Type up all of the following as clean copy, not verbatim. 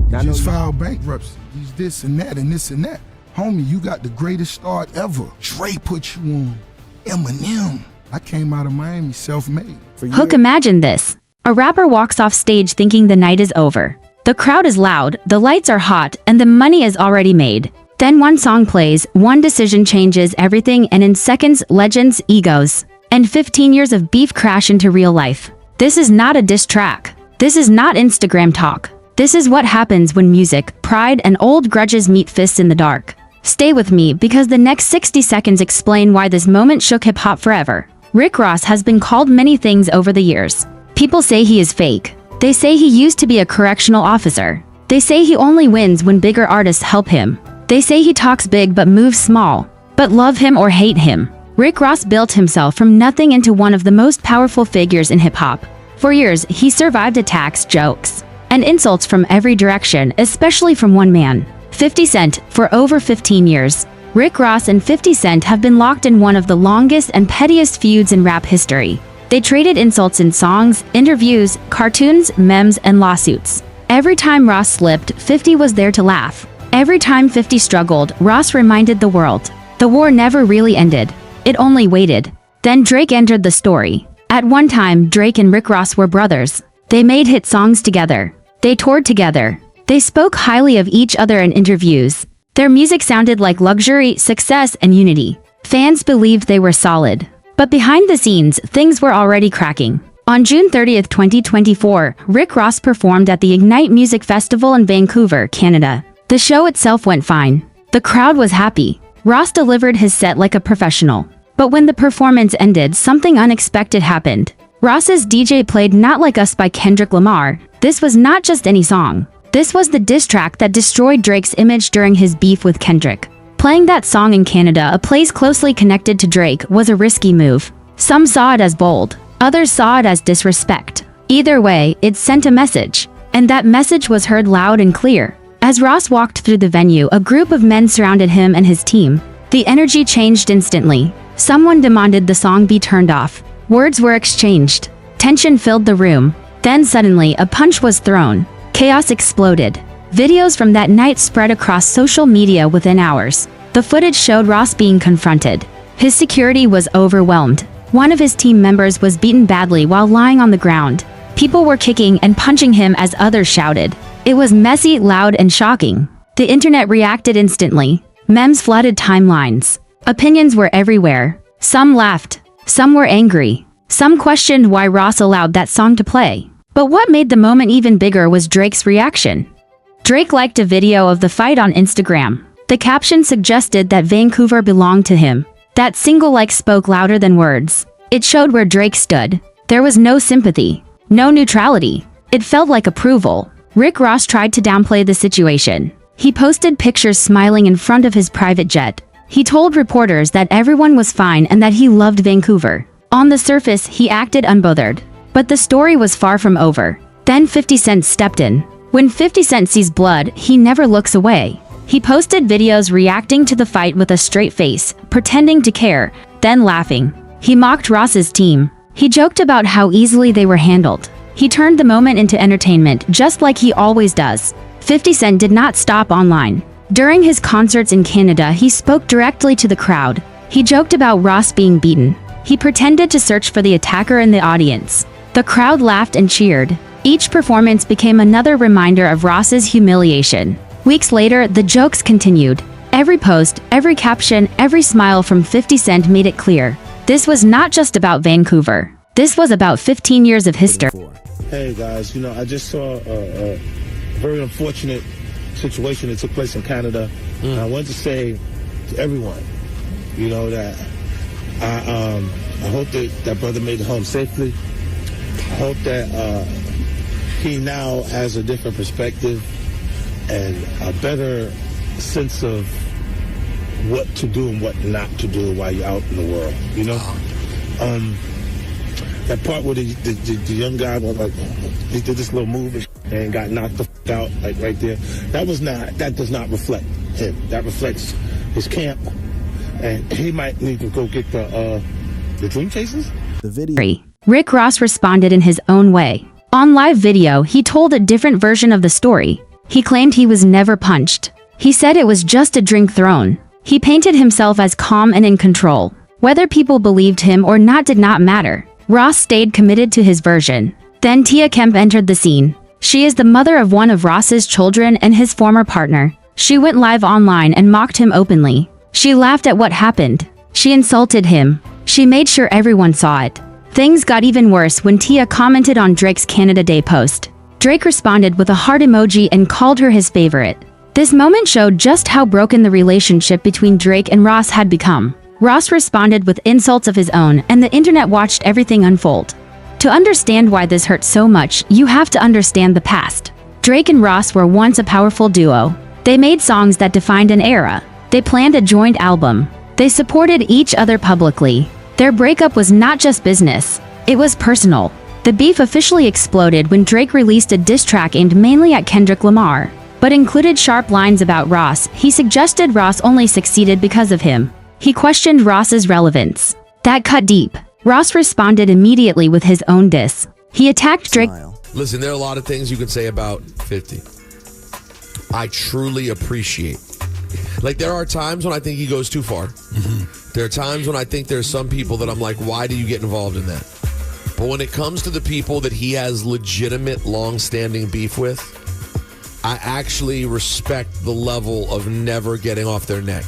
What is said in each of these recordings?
Just filed bankruptcy. He's this and that and this and that. Homie, you got the greatest start ever. Dre put you on. Eminem. I came out of Miami self-made. Hook, imagine this. A rapper walks off stage thinking the night is over. The crowd is loud, the lights are hot, and the money is already made. Then one song plays, one decision changes everything, and in seconds, legends, egos, and 15 years of beef crash into real life. This is not a diss track. This is not Instagram talk. This is what happens when music, pride, and old grudges meet fists in the dark. Stay with me because the next 60 seconds explain why this moment shook hip-hop forever. Rick Ross has been called many things over the years. People say he is fake. They say he used to be a correctional officer. They say he only wins when bigger artists help him. They say he talks big but moves small. But love him or hate him, Rick Ross built himself from nothing into one of the most powerful figures in hip-hop. For years, he survived attacks, jokes, and insults from every direction, especially from one man, 50 Cent. For over 15 years, Rick Ross and 50 Cent have been locked in one of the longest and pettiest feuds in rap history. They traded insults in songs, interviews, cartoons, memes, and lawsuits. Every time Ross slipped, 50 was there to laugh. Every time 50 struggled, Ross reminded the world. The war never really ended. It only waited. Then Drake entered the story. At one time, Drake and Rick Ross were brothers. They made hit songs together. They toured together. They spoke highly of each other in interviews. Their music sounded like luxury, success, and unity. Fans believed they were solid. But behind the scenes, things were already cracking. On June 30th, 2024, Rick Ross performed at the Ignite Music Festival in Vancouver, Canada. The show itself went fine. The crowd was happy. Ross delivered his set like a professional. But when the performance ended, something unexpected happened. Ross's DJ played Not Like Us by Kendrick Lamar. This was not just any song. This was the diss track that destroyed Drake's image during his beef with Kendrick. Playing that song in Canada, a place closely connected to Drake, was a risky move. Some saw it as bold. Others saw it as disrespect. Either way, it sent a message. And that message was heard loud and clear. As Ross walked through the venue, a group of men surrounded him and his team. The energy changed instantly. Someone demanded the song be turned off. Words were exchanged. Tension filled the room. Then suddenly, a punch was thrown. Chaos exploded. Videos from that night spread across social media within hours. The footage showed Ross being confronted. His security was overwhelmed. One of his team members was beaten badly while lying on the ground. People were kicking and punching him as others shouted. It was messy, loud, and shocking. The internet reacted instantly. Memes flooded timelines. Opinions were everywhere. Some laughed. Some were angry. Some questioned why Ross allowed that song to play. But what made the moment even bigger was Drake's reaction. Drake liked a video of the fight on Instagram. The caption suggested that Vancouver belonged to him. That single like spoke louder than words. It showed where Drake stood. There was no sympathy, no neutrality. It felt like approval. Rick Ross tried to downplay the situation. He posted pictures smiling in front of his private jet. He told reporters that everyone was fine and that he loved Vancouver. On the surface, he acted unbothered. But the story was far from over. Then 50 Cent stepped in. When 50 Cent sees blood, he never looks away. He posted videos reacting to the fight with a straight face, pretending to care, then laughing. He mocked Ross's team. He joked about how easily they were handled. He turned the moment into entertainment, just like he always does. 50 Cent did not stop online. During his concerts in Canada, he spoke directly to the crowd. He joked about Ross being beaten. He pretended to search for the attacker in the audience. The crowd laughed and cheered. Each performance became another reminder of Ross's humiliation. Weeks later, the jokes continued. Every post, every caption, every smile from 50 Cent made it clear. This was not just about Vancouver. This was about 15 years of history. Hey guys, I just saw a very unfortunate situation that took place in Canada. And I want to say to everyone, that I hope that brother made it home safely. I hope that he now has a different perspective and a better sense of what to do and what not to do while you're out in the world, That part where the young guy he did this little move and got knocked the f out, like right there. That does not reflect him. That reflects his camp, and he might need to go get the Dream Chasers. The video. Rick Ross responded in his own way. On live video, he told a different version of the story. He claimed he was never punched. He said it was just a drink thrown. He painted himself as calm and in control. Whether people believed him or not did not matter. Ross stayed committed to his version. Then Tia Kemp entered the scene. She is the mother of one of Ross's children and his former partner. She went live online and mocked him openly. She laughed at what happened. She insulted him. She made sure everyone saw it. Things got even worse when Tia commented on Drake's Canada Day post. Drake responded with a heart emoji and called her his favorite. This moment showed just how broken the relationship between Drake and Ross had become. Ross responded with insults of his own, and the internet watched everything unfold. To understand why this hurt so much, you have to understand the past. Drake and Ross were once a powerful duo. They made songs that defined an era. They planned a joint album. They supported each other publicly. Their breakup was not just business. It was personal. The beef officially exploded when Drake released a diss track aimed mainly at Kendrick Lamar, but included sharp lines about Ross. He suggested Ross only succeeded because of him. He questioned Ross's relevance. That cut deep. Ross responded immediately with his own diss. He attacked Drake. Listen, there are a lot of things you can say about 50. I truly appreciate. Like, there are times when I think he goes too far. There are times when I think there's some people that I'm like, why do you get involved in that? But when it comes to the people that he has legitimate, long-standing beef with, I actually respect the level of never getting off their neck.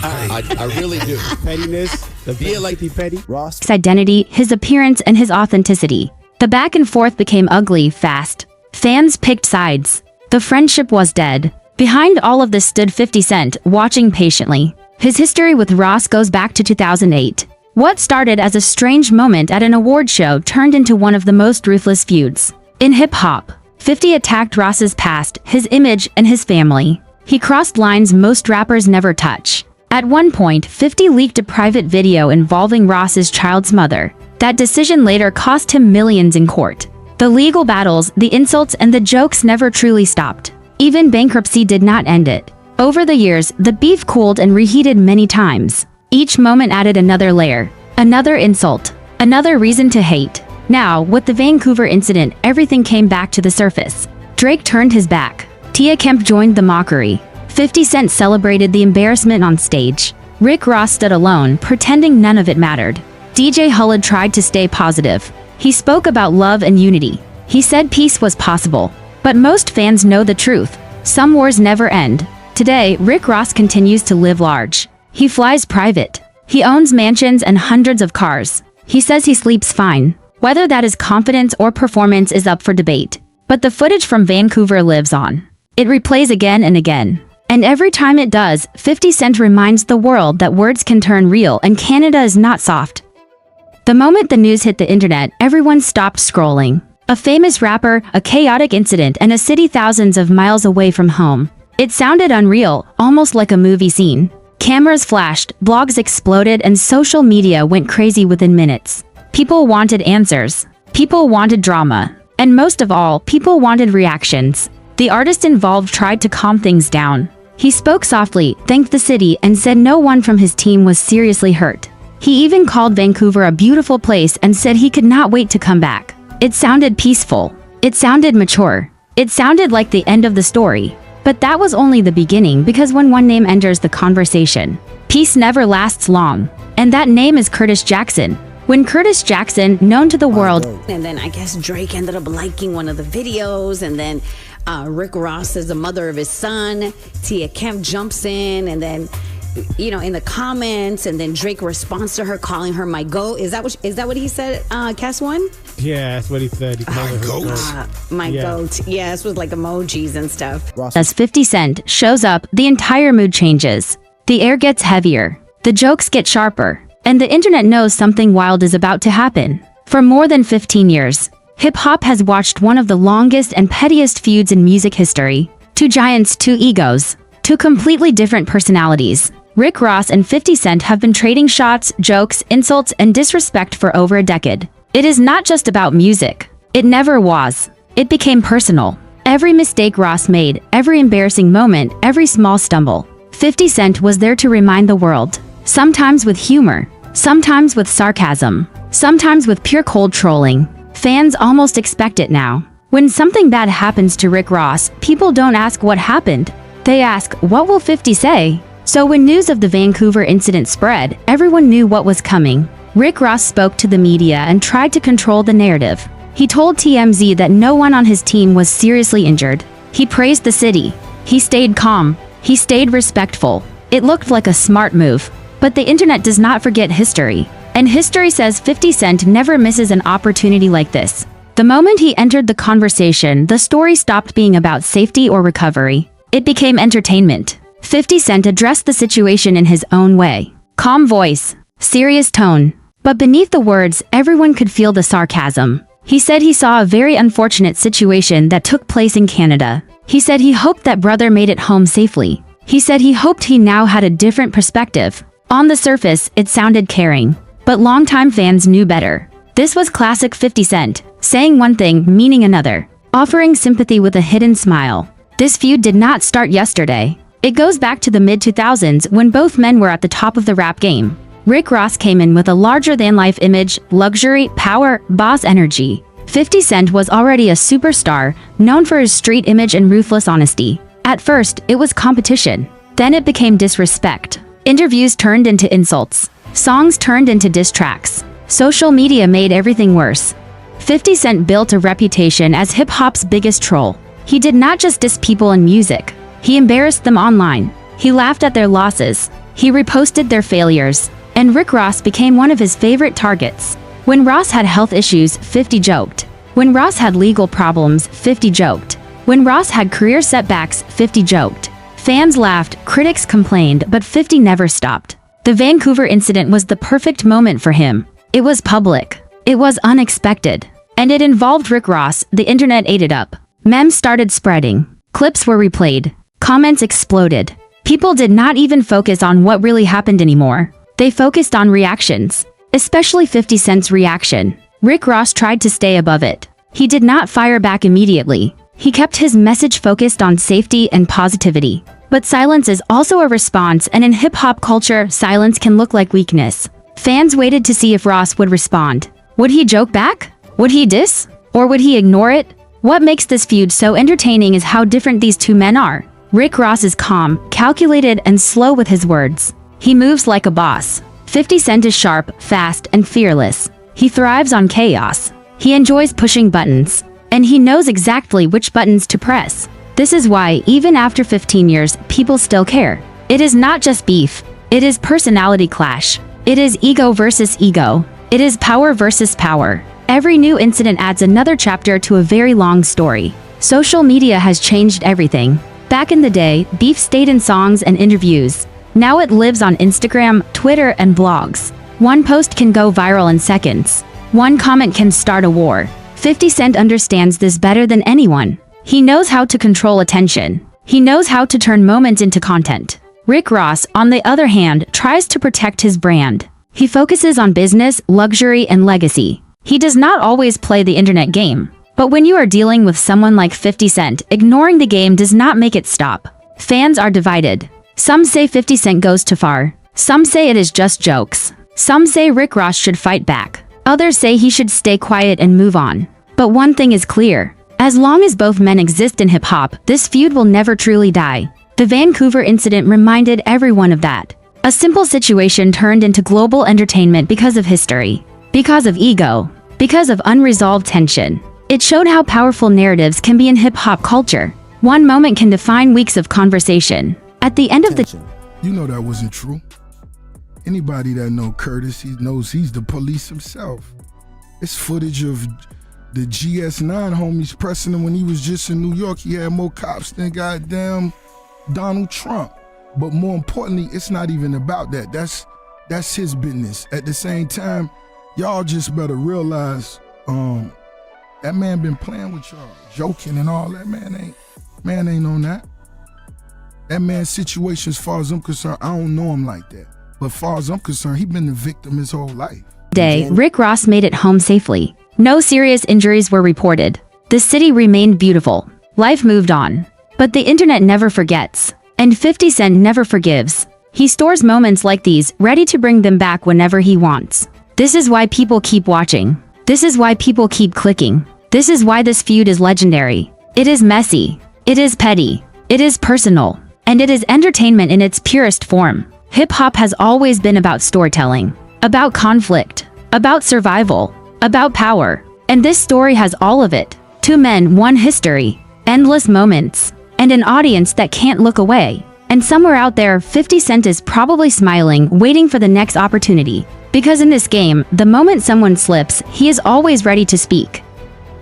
I really do. Pettiness, petty. His identity, his appearance, and his authenticity. The back and forth became ugly fast. Fans picked sides. The friendship was dead. Behind all of this stood 50 Cent, watching patiently. His history with Ross goes back to 2008. What started as a strange moment at an award show turned into one of the most ruthless feuds. In hip-hop, 50 attacked Ross's past, his image, and his family. He crossed lines most rappers never touch. At one point, 50 leaked a private video involving Ross's child's mother. That decision later cost him millions in court. The legal battles, the insults, and the jokes never truly stopped. Even bankruptcy did not end it. Over the years, the beef cooled and reheated many times. Each moment added another layer, another insult, another reason to hate. Now, with the Vancouver incident, everything came back to the surface. Drake turned his back. Tia Kemp joined the mockery. 50 Cent celebrated the embarrassment on stage. Rick Ross stood alone, pretending none of it mattered. DJ Khaled tried to stay positive. He spoke about love and unity. He said peace was possible. But most fans know the truth. Some wars never end. Today, Rick Ross continues to live large. He flies private. He owns mansions and hundreds of cars. He says he sleeps fine. Whether that is confidence or performance is up for debate. But the footage from Vancouver lives on. It replays again and again. And every time it does, 50 Cent reminds the world that words can turn real and Canada is not soft. The moment the news hit the internet, everyone stopped scrolling. A famous rapper, a chaotic incident, and a city thousands of miles away from home. It sounded unreal, almost like a movie scene. Cameras flashed, blogs exploded, and social media went crazy within minutes. People wanted answers. People wanted drama. And most of all, people wanted reactions. The artist involved tried to calm things down. He spoke softly, thanked the city, and said no one from his team was seriously hurt. He even called Vancouver a beautiful place and said he could not wait to come back. It sounded peaceful. It sounded mature. It sounded like the end of the story. But that was only the beginning, because when one name enters the conversation, peace never lasts long. And that name is Curtis Jackson. When Curtis Jackson, known to the world, and then I guess Drake ended up liking one of the videos, and then Rick Ross is the mother of his son. Tia Kemp jumps in, and then, you know, in the comments, and then Drake responds to her, calling her my goat. Is that what he said? Cass One? Yeah, that's what he said. He called her goat. My goat. Yes, with like emojis and stuff. as 50 Cent shows up, the entire mood changes. The air gets heavier. The jokes get sharper. And the internet knows something wild is about to happen. For more than 15 years, hip-hop has watched one of the longest and pettiest feuds in music history. Two giants, two egos, two completely different personalities. Rick Ross and 50 Cent have been trading shots, jokes, insults, and disrespect for over a decade. It is not just about music. It never was. It became personal. Every mistake Ross made, every embarrassing moment, every small stumble, 50 Cent was there to remind the world. Sometimes with humor, sometimes with sarcasm, sometimes with pure cold trolling. Fans almost expect it now. When something bad happens to Rick Ross, people don't ask what happened. They ask, what will 50 say? So when news of the Vancouver incident spread, everyone knew what was coming. Rick Ross spoke to the media and tried to control the narrative. He told TMZ that no one on his team was seriously injured. He praised the city. He stayed calm. He stayed respectful. It looked like a smart move. But the internet does not forget history. And history says 50 Cent never misses an opportunity like this. The moment he entered the conversation, the story stopped being about safety or recovery. It became entertainment. 50 Cent addressed the situation in his own way. Calm voice, serious tone. But beneath the words, everyone could feel the sarcasm. He said he saw a very unfortunate situation that took place in Canada. He said he hoped that brother made it home safely. He said he hoped he now had a different perspective. On the surface, it sounded caring. But longtime fans knew better. This was classic 50 Cent, saying one thing, meaning another. Offering sympathy with a hidden smile. This feud did not start yesterday. It goes back to the mid-2000s when both men were at the top of the rap game. Rick Ross came in with a larger-than-life image, luxury, power, boss energy. 50 Cent was already a superstar, known for his street image and ruthless honesty. At first, it was competition. Then it became disrespect. Interviews turned into insults. Songs turned into diss tracks. Social media made everything worse. 50 Cent built a reputation as hip-hop's biggest troll. He did not just diss people in music. He embarrassed them online. He laughed at their losses. He reposted their failures. And Rick Ross became one of his favorite targets. When Ross had health issues, 50 joked. When Ross had legal problems, 50 joked. When Ross had career setbacks, 50 joked. Fans laughed, critics complained, but 50 never stopped. The Vancouver incident was the perfect moment for him. It was public. It was unexpected. And it involved Rick Ross. The internet ate it up. Memes started spreading. Clips were replayed. Comments exploded. People did not even focus on what really happened anymore. They focused on reactions. Especially 50 Cent's reaction. Rick Ross tried to stay above it. He did not fire back immediately. He kept his message focused on safety and positivity. But silence is also a response, and in hip-hop culture, silence can look like weakness. Fans waited to see if Ross would respond. Would he joke back? Would he diss? Or would he ignore it? What makes this feud so entertaining is how different these two men are. Rick Ross is calm, calculated, and slow with his words. He moves like a boss. 50 Cent is sharp, fast, and fearless. He thrives on chaos. He enjoys pushing buttons. And he knows exactly which buttons to press. This is why, even after 15 years, people still care. It is not just beef. It is personality clash. It is ego versus ego. It is power versus power. Every new incident adds another chapter to a very long story. Social media has changed everything. Back in the day, beef stayed in songs and interviews. Now it lives on Instagram, Twitter, and blogs. One post can go viral in seconds. One comment can start a war. 50 Cent understands this better than anyone. He knows how to control attention. He knows how to turn moments into content. Rick Ross, on the other hand, tries to protect his brand. He focuses on business, luxury, and legacy. He does not always play the internet game. But when you are dealing with someone like 50 Cent, ignoring the game does not make it stop. Fans are divided. Some say 50 Cent goes too far. Some say it is just jokes. Some say Rick Ross should fight back. Others say he should stay quiet and move on. But one thing is clear. As long as both men exist in hip-hop, this feud will never truly die. The Vancouver incident reminded everyone of that. A simple situation turned into global entertainment because of history. Because of ego. Because of unresolved tension. It showed how powerful narratives can be in hip-hop culture. One moment can define weeks of conversation. At the end of the... You know that wasn't true. Anybody that know Curtis, he knows he's the police himself. It's footage of the GS9 homies pressing him when he was just in New York. He had more cops than goddamn Donald Trump. But more importantly, it's not even about that. That's his business. At the same time, y'all just better realize that man been playing with y'all, joking and all that. Man ain't on that. That man's situation, as far as I'm concerned, I don't know him like that. But as far as I'm concerned, he been the victim his whole life. Rick Ross made it home safely. No serious injuries were reported. The city remained beautiful. Life moved on. But the internet never forgets. And 50 Cent never forgives. He stores moments like these, ready to bring them back whenever he wants. This is why people keep watching. This is why people keep clicking. This is why this feud is legendary. It is messy. It is petty. It is personal. And it is entertainment in its purest form. Hip-hop has always been about storytelling, about conflict, about survival, about power. And this story has all of it. Two men, one history, endless moments, and an audience that can't look away. And somewhere out there, 50 Cent is probably smiling, waiting for the next opportunity. Because in this game, the moment someone slips, he is always ready to speak.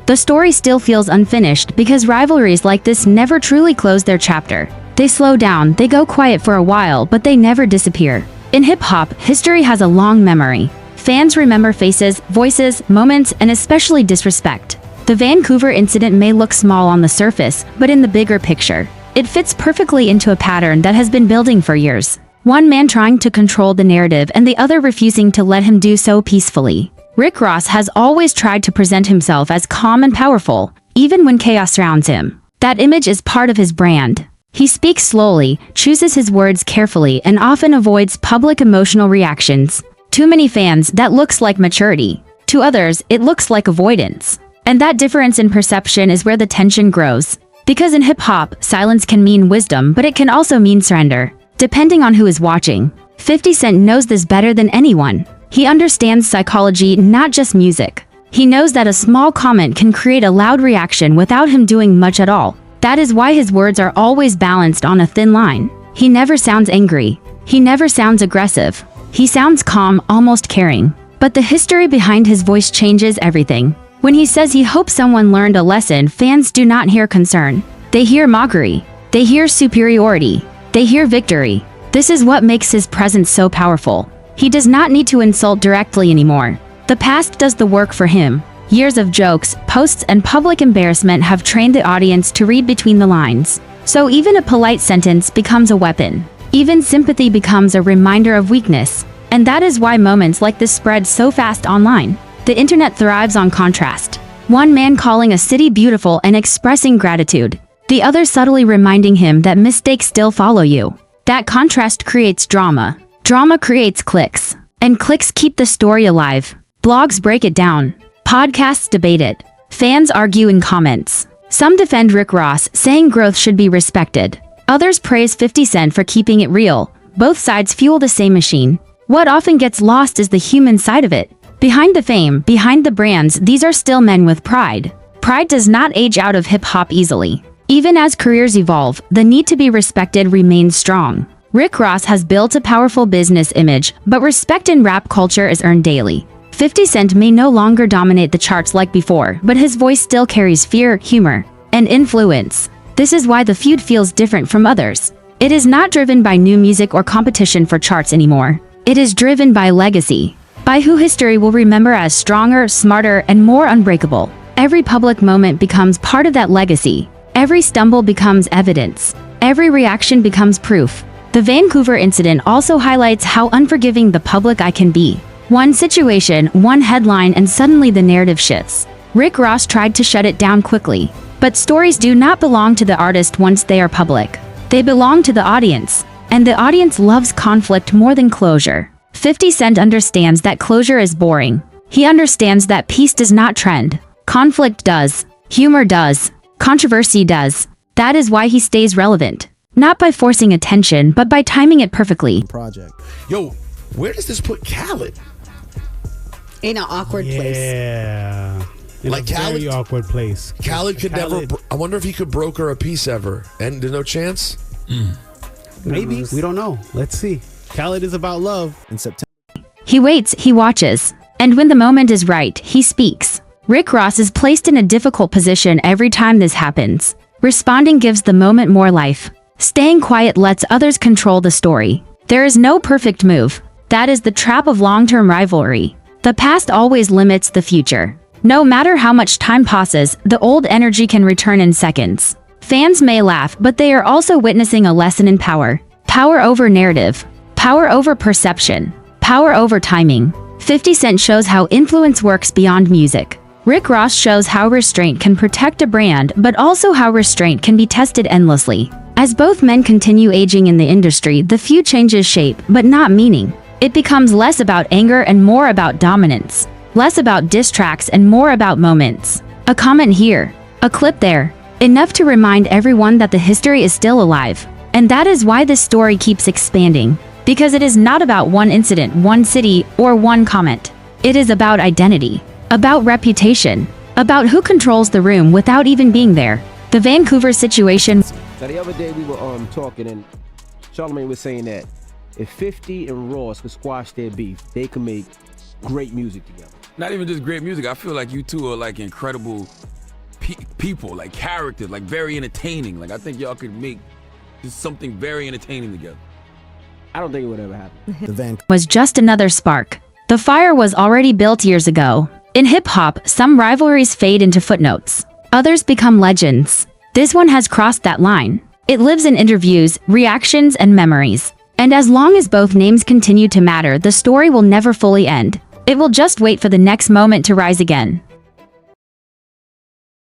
The story still feels unfinished because rivalries like this never truly close their chapter. They slow down, they go quiet for a while, but they never disappear. In hip-hop, history has a long memory. Fans remember faces, voices, moments, and especially disrespect. The Vancouver incident may look small on the surface, but in the bigger picture, it fits perfectly into a pattern that has been building for years. One man trying to control the narrative and the other refusing to let him do so peacefully. Rick Ross has always tried to present himself as calm and powerful, even when chaos surrounds him. That image is part of his brand. He speaks slowly, chooses his words carefully, and often avoids public emotional reactions. To many fans, that looks like maturity. To others, it looks like avoidance. And that difference in perception is where the tension grows. Because in hip-hop, silence can mean wisdom, but it can also mean surrender, depending on who is watching. 50 Cent knows this better than anyone. He understands psychology, not just music. He knows that a small comment can create a loud reaction without him doing much at all. That is why his words are always balanced on a thin line. He never sounds angry. He never sounds aggressive. He sounds calm, almost caring. But the history behind his voice changes everything. When he says he hopes someone learned a lesson, fans do not hear concern. They hear mockery. They hear superiority. They hear victory. This is what makes his presence so powerful. He does not need to insult directly anymore. The past does the work for him. Years of jokes, posts, and public embarrassment have trained the audience to read between the lines. So even a polite sentence becomes a weapon. Even sympathy becomes a reminder of weakness. And that is why moments like this spread so fast online. The internet thrives on contrast. One man calling a city beautiful and expressing gratitude. The other subtly reminding him that mistakes still follow you. That contrast creates drama. Drama creates clicks. And clicks keep the story alive. Blogs break it down. Podcasts debate it. Fans argue in comments. Some defend Rick Ross, saying growth should be respected. Others praise 50 Cent for keeping it real. Both sides fuel the same machine. What often gets lost is the human side of it. Behind the fame, behind the brands, these are still men with pride. Pride does not age out of hip-hop easily. Even as careers evolve, the need to be respected remains strong. Rick Ross has built a powerful business image, but respect in rap culture is earned daily. 50 Cent may no longer dominate the charts like before, but his voice still carries fear, humor, and influence. This is why the feud feels different from others. It is not driven by new music or competition for charts anymore. It is driven by legacy, by who history will remember as stronger, smarter, and more unbreakable. Every public moment becomes part of that legacy. Every stumble becomes evidence. Every reaction becomes proof. The Vancouver incident also highlights how unforgiving the public eye can be. One situation, one headline, and suddenly the narrative shifts. Rick Ross tried to shut it down quickly. But stories do not belong to the artist once they are public. They belong to the audience. And the audience loves conflict more than closure. 50 Cent understands that closure is boring. He understands that peace does not trend. Conflict does. Humor does. Controversy does. That is why he stays relevant. Not by forcing attention, but by timing it perfectly. Yo, where does this put Khaled? In an awkward place. Yeah. In Like a Khaled- very awkward place. Khaled could never. I wonder if he could broker a peace ever. And there's no chance. Maybe. We don't know. Let's see. Khaled is about love. In September. He waits, he watches. And when the moment is right, he speaks. Rick Ross is placed in a difficult position every time this happens. Responding gives the moment more life. Staying quiet lets others control the story. There is no perfect move. That is the trap of long-term rivalry. The past always limits the future. No matter how much time passes, the old energy can return in seconds. Fans may laugh, but they are also witnessing a lesson in power. Power over narrative. Power over perception. Power over timing. 50 Cent shows how influence works beyond music. Rick Ross shows how restraint can protect a brand, but also how restraint can be tested endlessly. As both men continue aging in the industry, the feud changes shape, but not meaning. It becomes less about anger and more about dominance. Less about diss tracks and more about moments. A comment here, a clip there, enough to remind everyone that the history is still alive. And that is why this story keeps expanding. Because it is not about one incident, one city, or one comment. It is about identity, about reputation, about who controls the room without even being there. The Vancouver situation. Now the other day we were talking and Charlamagne was saying that if 50 and Ross could squash their beef, they could make great music together. Not even just great music. I feel like you two are like incredible people, like characters, like very entertaining. Like I think y'all could make just something very entertaining together. I don't think it would ever happen. Was just another spark. The fire was already built years ago. In hip-hop, some rivalries fade into footnotes. Others become legends. This one has crossed that line. It lives in interviews, reactions, and memories. And as long as both names continue to matter, the story will never fully end. It will just wait for the next moment to rise again.